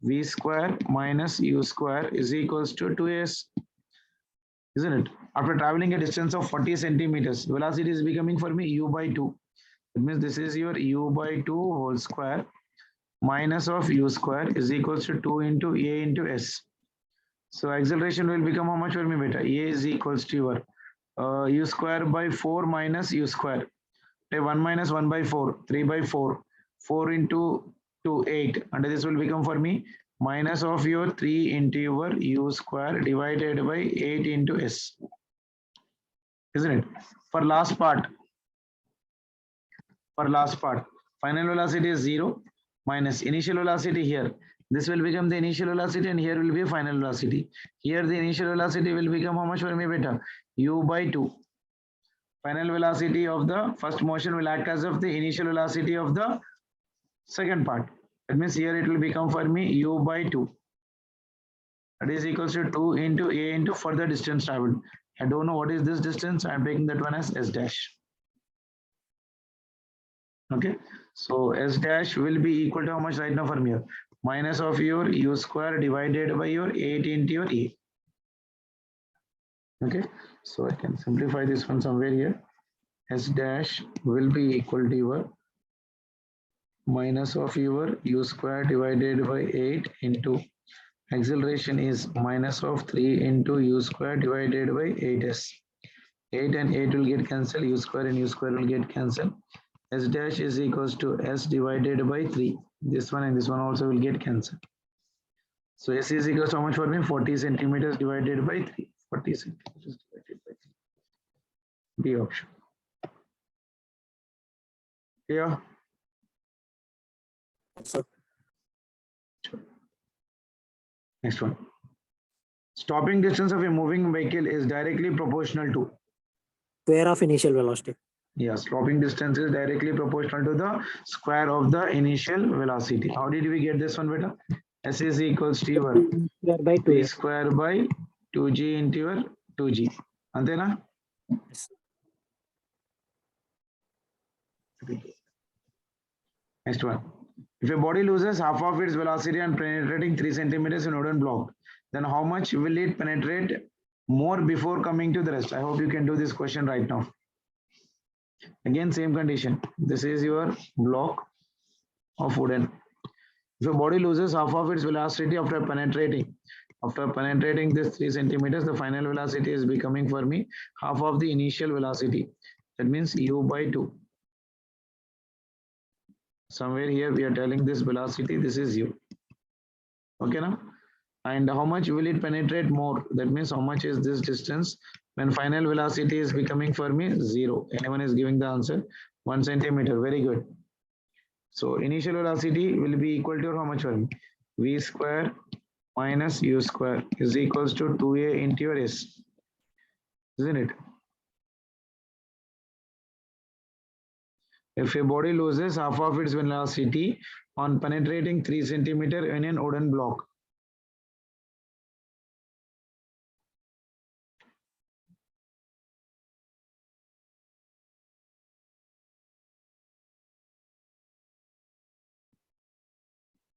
V square minus u square is equals to 2s, isn't it? After traveling a distance of 40 centimeters, velocity is becoming for me u by 2. That means this is your u by 2 whole square minus of u square is equals to 2 into a into s. So acceleration will become how much for me, beta? A is equals to your u square by 4 minus u square. 1 minus 1 by 4, 3 by 4, 4 into 2, 8. And this will become for me minus of your 3 into your u square divided by 8 into s. Isn't it? For last part, final velocity is 0 minus initial velocity here. This will become the initial velocity and here will be final velocity. Here the initial velocity will become how much for me, beta? U by 2. Final velocity of the first motion will act as of the initial velocity of the second part. That means here it will become for me u by 2. That is equals to 2 into a into further distance traveled. I don't know what is this distance. I am taking that one as s dash. Okay. So s dash will be equal to how much right now from here? Minus of your u square divided by your 8 into your a. Okay. So I can simplify this one somewhere here. S dash will be equal to your minus of your u square divided by 8 into acceleration is minus of 3 into u square divided by 8s. 8 and 8 will get cancelled, u square and u square will get cancelled. S dash is equals to s divided by 3. This one and this one also will get cancelled. So s is equals to how much for me? 40 centimeters divided by 3. 40 centimeters divided by 3. B option. Yeah. Next one. Stopping distance of a moving vehicle is directly proportional to Square of initial velocity. Yeah, stopping distance is directly proportional to the square of the initial velocity. How did we get this one, beta? S is equals to your Square by 2. p square by 2g into your 2g. Antena? Next one. If a body loses half of its velocity and penetrating 3 centimeters in wooden block, then how much will it penetrate more before coming to the rest? I hope you can do this question right now. Again, same condition. This is your block of wooden. If a body loses half of its velocity after penetrating this 3 centimeters, the final velocity is becoming for me half of the initial velocity. That means u by 2. Somewhere here we are telling this velocity, this is u. Okay now? And how much will it penetrate more? That means how much is this distance when final velocity is becoming for me 0. Anyone is giving the answer? 1 centimeter. Very good. So initial velocity will be equal to how much one? V square minus u square is equals to 2a into your s, isn't it? If a body loses half of its velocity on penetrating 3 centimeter in an wooden block,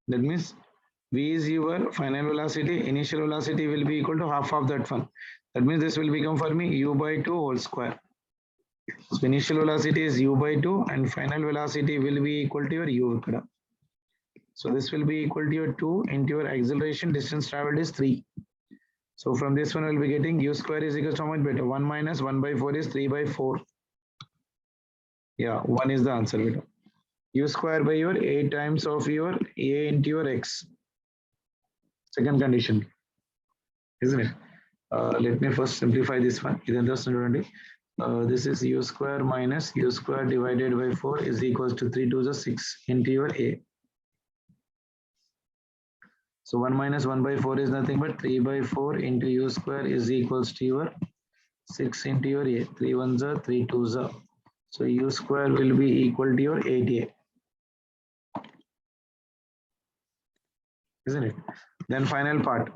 that means V is your final velocity, initial velocity will be equal to half of that one. That means this will become for me u by 2 whole square. So initial velocity is u by 2 and final velocity will be equal to your u. So this will be equal to your 2 into your acceleration distance traveled is 3. So from this one we'll be getting u square is equal to how much better? 1 minus 1 by 4 is 3 by 4. Yeah, 1 is the answer better. U square by your a times of your a into your x. Second condition, isn't it? Let me first simplify this one. This is u square minus u square divided by 4 is equals to 3 to the 6 into your a. So 1 minus 1 by 4 is nothing but 3 by 4 into u square is equals to your 6 into your a. 3 ones are 3 twos are. So u square will be equal to your 8a. Isn't it? Then final part.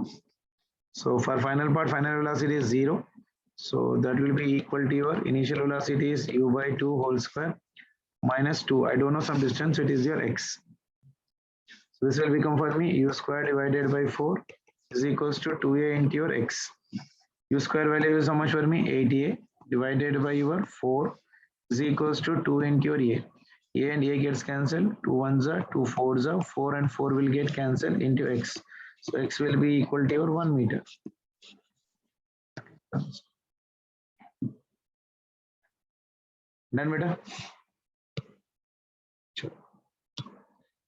So for final part, final velocity is 0. So that will be equal to your initial velocity is u by 2 whole square minus 2. I don't know some distance, it is your x. So this will become for me u square divided by 4 is equals to 2a into your x. U square value is how much for me? 8a divided by your 4 is equals to 2 into your a. A and a gets cancelled. 2 ones are 2 fours are 4 and 4 will get cancelled into x. So x will be equal to your 1 meter. Done, beta? Sure.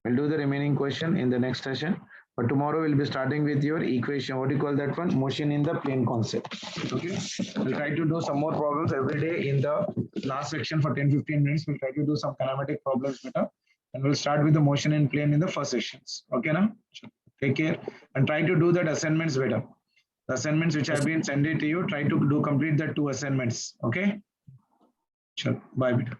We'll do the remaining question in the next session. But tomorrow we'll be starting with your equation. What do you call that one? Motion in the plane concept. Okay. We'll try to do some more problems every day in the last section for 10-15 minutes. We'll try to do some kinematic problems better. And we'll start with the motion in plane in the first sections. Okay, now? Sure. Take care and try to do that assignments better. The assignments which have been sent to you, try to complete the 2 assignments. Okay. Sure. Bye, beta.